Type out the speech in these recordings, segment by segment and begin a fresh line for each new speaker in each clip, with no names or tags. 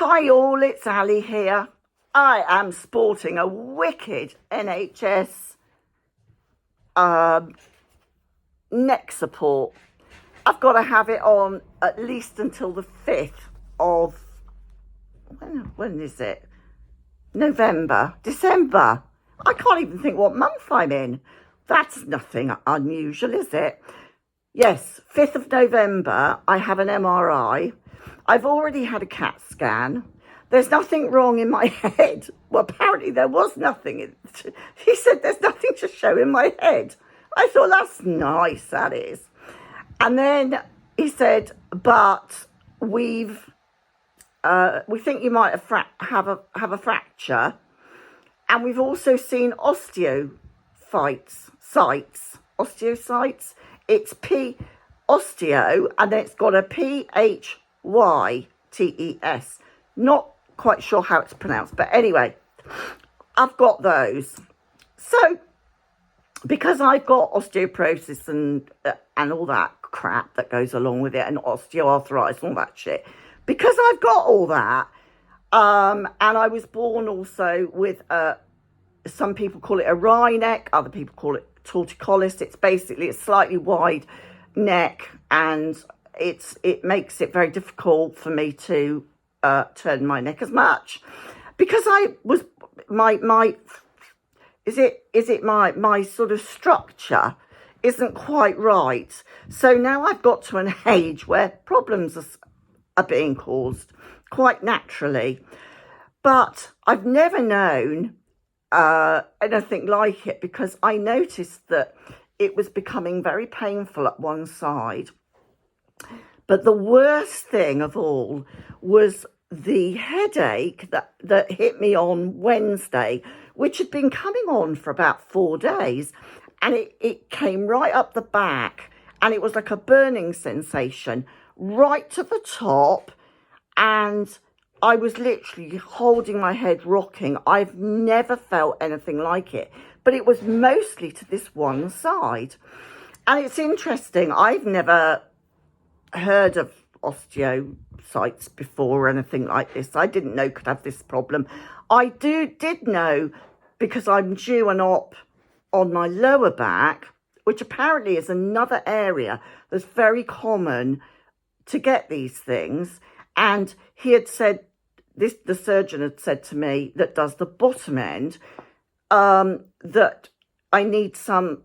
Hi all, it's Ali here. I am sporting a wicked NHS neck support. I've got to have it on at least until the 5th of, when is it? December. I can't even think what month I'm in. That's nothing unusual, is it? Yes, 5th of November, I have an MRI. I've already had a CAT scan. There's nothing wrong in my head. Well, apparently there was nothing. He said there's nothing to show in my head. I thought, that's nice, that is. And then he said, but we think you might have a fracture. And we've also seen osteocytes. It's osteo, and then it's got a PHYTES. Not quite sure how it's pronounced, but anyway, I've got those. So, because I've got osteoporosis and all that crap that goes along with it, and osteoarthritis and all that shit, because I've got all that, and I was born also with some people call it a wry neck, other people call it torticollis. It's basically a slightly wide neck, and it makes it very difficult for me to turn my neck as much, because I was my sort of structure isn't quite right. So now I've got to an age where problems are being caused quite naturally, but I've never known anything like it, because I noticed that it was becoming very painful at one side. But the worst thing of all was the headache that hit me on Wednesday, which had been coming on for about 4 days, and it came right up the back, and it was like a burning sensation right to the top, and I was literally holding my head, rocking. I've never felt anything like it, but it was mostly to this one side. And it's interesting, I've never heard of osteocytes before or anything like this. I didn't know could have this problem. I did know, because I'm due an op on my lower back, which apparently is another area that's very common to get these things. And he had said, the surgeon had said to me that does the bottom end, that I need some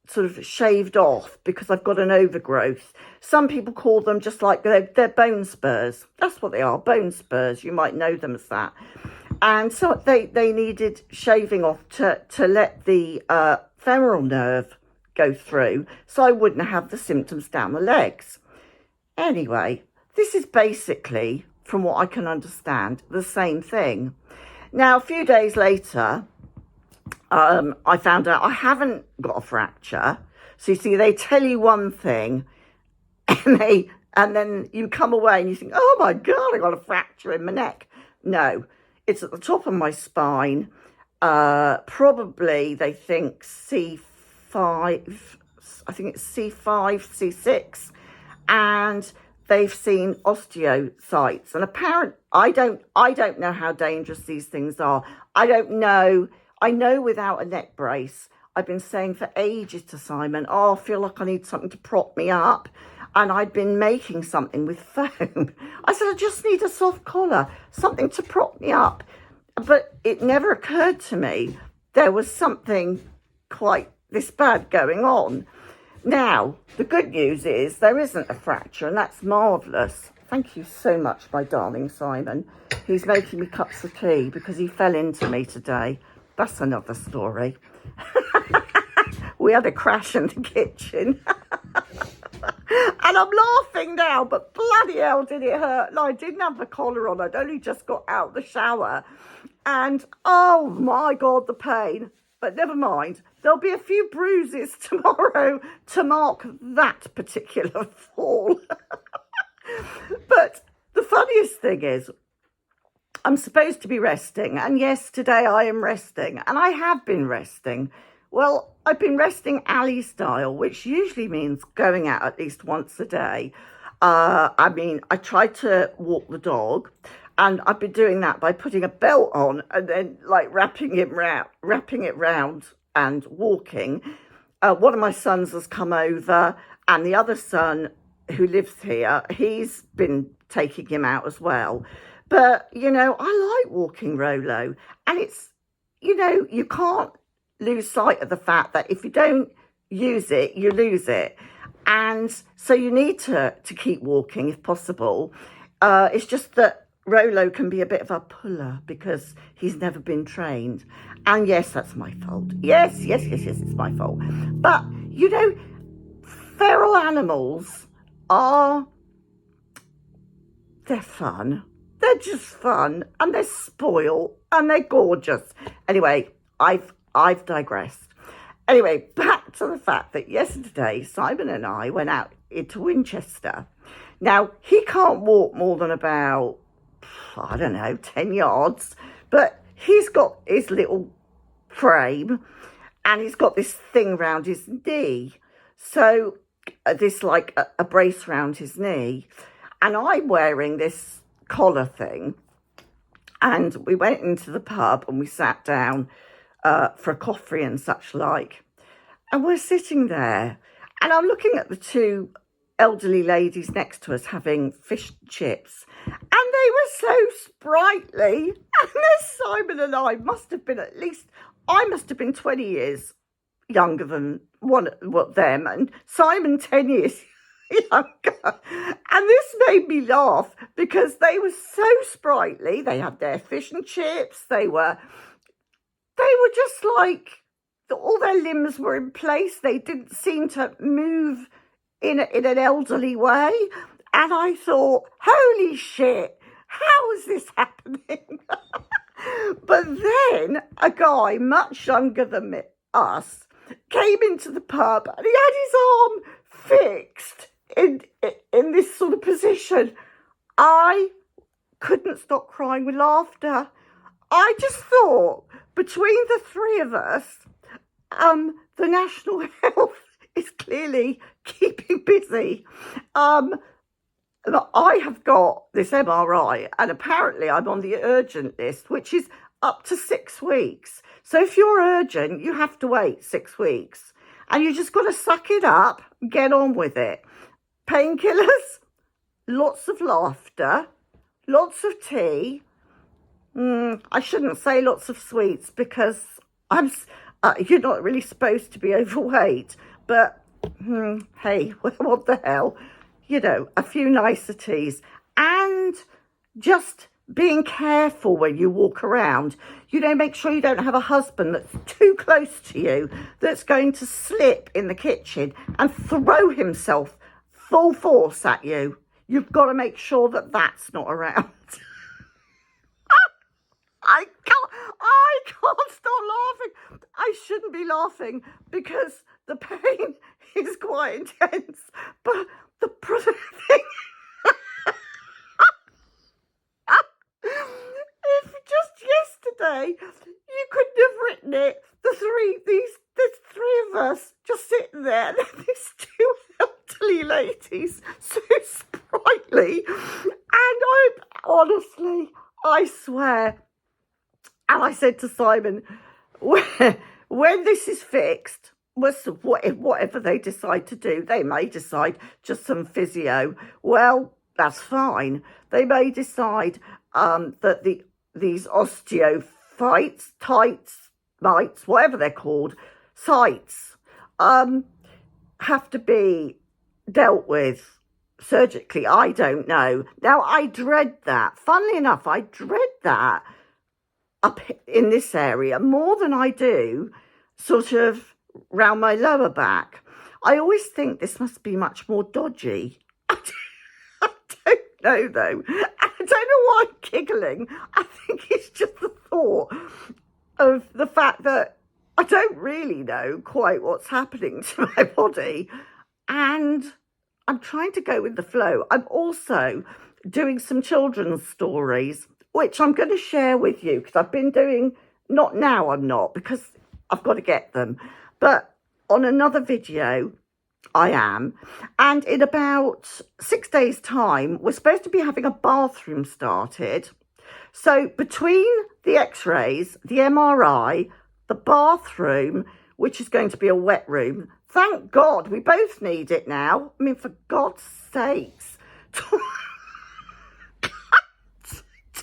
sort of shaved off because I've got an overgrowth. Some people call them just like they're bone spurs. That's what they are, bone spurs. You might know them as that. And so they needed shaving off to let the femoral nerve go through, so I wouldn't have the symptoms down the legs. Anyway, this is basically, from what I can understand, the same thing. Now, a few days later, I found out I haven't got a fracture. So you see, they tell you one thing, and then you come away and you think, oh my God, I got a fracture in my neck. No, it's at the top of my spine. Probably they think C5, I think it's C5, C6, and they've seen osteocytes. And I don't know how dangerous these things are. I don't know. I know without a neck brace, I've been saying for ages to Simon, I feel like I need something to prop me up. And I'd been making something with foam. I said, I just need a soft collar, something to prop me up. But it never occurred to me there was something quite this bad going on. Now, the good news is there isn't a fracture, and that's marvellous. Thank you so much, my darling Simon, who's making me cups of tea because he fell into me today. That's another story. We had a crash in the kitchen. And I'm laughing now, but bloody hell did it hurt. No, I didn't have the collar on. I'd only just got out of the shower. And oh my God, the pain. But never mind. There'll be a few bruises tomorrow to mark that particular fall. But the funniest thing is, I'm supposed to be resting. And yes, today I am resting. And I have been resting. Well, I've been resting Ali style, which usually means going out at least once a day. I try to walk the dog. And I've been doing that by putting a belt on and then like wrapping it round and walking. One of my sons has come over, and the other son who lives here, he's been taking him out as well. But, you know, I like walking Rolo, and it's, you know, you can't lose sight of the fact that if you don't use it, you lose it. And so you need to keep walking if possible. It's just that Rolo can be a bit of a puller because he's never been trained. And yes, that's my fault. Yes, it's my fault. But, you know, feral animals they're fun. They're just fun, and they're spoiled, and they're gorgeous. Anyway, I've digressed. Anyway, back to the fact that yesterday, Simon and I went out into Winchester. Now, he can't walk more than about, I don't know, 10 yards, but he's got his little frame, and he's got this thing around his knee. So, this like a brace around his knee. And I'm wearing this collar thing. And we went into the pub and we sat down for a coffee and such like. And we're sitting there, and I'm looking at the two elderly ladies next to us having fish and chips. And they were so sprightly. And then Simon and I must have been I must have been 20 years younger than them, and Simon 10 years younger. And this made me laugh because they were so sprightly. They had their fish and chips. They were just like, all their limbs were in place. They didn't seem to move in an elderly way. And I thought, holy shit, how is this happening? But then a guy much younger than us came into the pub, and he had his arm fixed in this sort of position. I couldn't stop crying with laughter. I just thought, between the three of us, the National Health is clearly keeping busy. I have got this MRI, and apparently I'm on the urgent list, which is up to 6 weeks. So if you're urgent, you have to wait 6 weeks. And you just got to suck it up and get on with it. Painkillers, lots of laughter, lots of tea. I shouldn't say lots of sweets because you're not really supposed to be overweight. But hey, what the hell? You know, a few niceties. And just being careful when you walk around. You know, make sure you don't have a husband that's too close to you, that's going to slip in the kitchen and throw himself full force at you. You've got to make sure that that's not around. I can't stop laughing. I shouldn't be laughing because the pain is quite intense. But the thing, if just yesterday you couldn't have written it, there's three of us just sitting there, and these two elderly ladies, so sprightly, and I swear. And I said to Simon, when this is fixed, whatever they decide to do, they may decide just some physio. Well, that's fine. They may decide that these osteophytes, mites, whatever they're called, sites, have to be dealt with surgically. I don't know. Now, I dread that. Funnily enough, I dread that up in this area more than I do sort of round my lower back. I always think this must be much more dodgy. I don't know though. I don't know why I'm giggling. I think it's just the thought of the fact that I don't really know quite what's happening to my body, and I'm trying to go with the flow. I'm also doing some children's stories, which I'm going to share with you because I've been doing, not now I'm not, because I've got to get them, but on another video I am. And in about 6 days' time, we're supposed to be having a bathroom started. So between the x-rays, the MRI, the bathroom, which is going to be a wet room, thank God we both need it now. I mean, for God's sakes.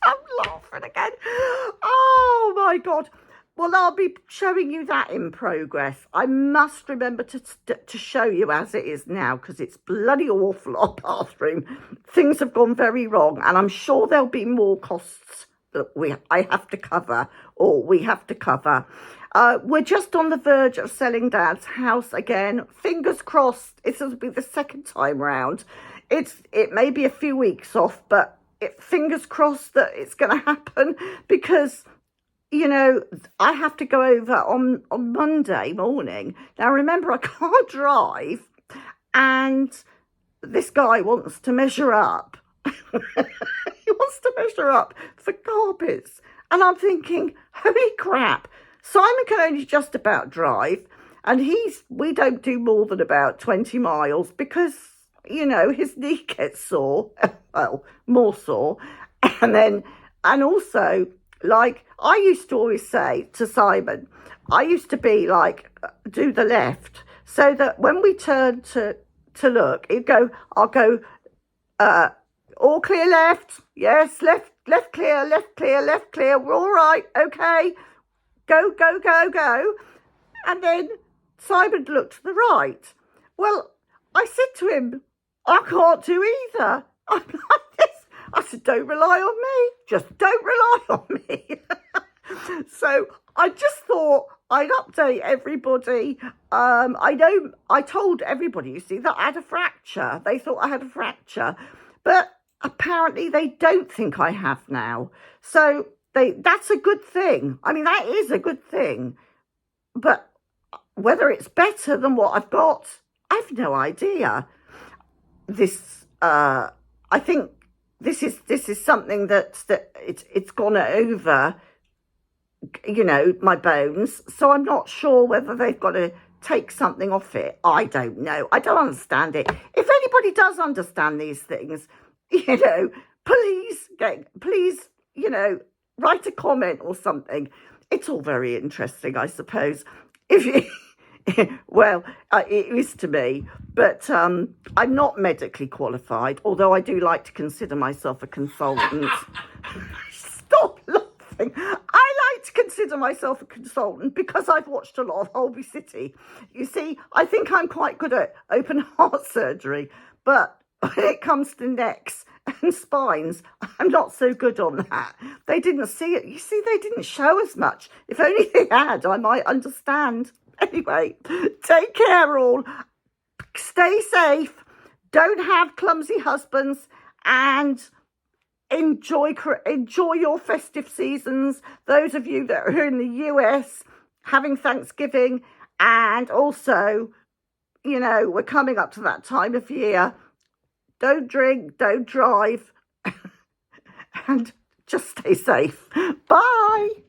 I'm laughing again. Oh my God. Well, I'll be showing you that in progress. I must remember to show you as it is now, because it's bloody awful, our bathroom. Things have gone very wrong, and I'm sure there'll be more costs that I have to cover, or we have to cover. We're just on the verge of selling Dad's house again. Fingers crossed. This will be the second time round. It may be a few weeks off, but fingers crossed that it's going to happen, because I have to go over on Monday morning. Now, remember, I can't drive, and this guy wants to measure up. He wants to measure up for carpets. And I'm thinking, holy crap, Simon can only just about drive, and we don't do more than about 20 miles because, his knee gets sore, well, more sore. And also, like, I used to always say to Simon, I used to be like, do the left, so that when we turn to look, I'll go, all clear left, yes, left clear, left clear, left clear, we're all right, okay, go. And then Simon looked to the right. Well, I said to him, I can't do either. I'm like this. I said, don't rely on me. Just don't rely on me. So I just thought I'd update everybody. I told everybody, you see, that I had a fracture. They thought I had a fracture. But apparently they don't think I have now. So that's a good thing. I mean, that is a good thing. But whether it's better than what I've got, I've no idea. I think this is something that it's gone over, my bones. So I'm not sure whether they've got to take something off it. I don't know. I don't understand it. If anybody does understand these things, please, write a comment or something. It's all very interesting, I suppose. Well, it is to me, but I'm not medically qualified, although I do like to consider myself a consultant. Stop laughing. I like to consider myself a consultant because I've watched a lot of Holby City. You see, I think I'm quite good at open heart surgery, but when it comes to necks and spines, I'm not so good on that. They didn't see it. You see, they didn't show as much. If only they had, I might understand. Anyway, take care all. Stay safe. Don't have clumsy husbands, and enjoy your festive seasons. Those of you that are in the US having Thanksgiving, and also, we're coming up to that time of year. Don't drink, don't drive, and just stay safe. Bye.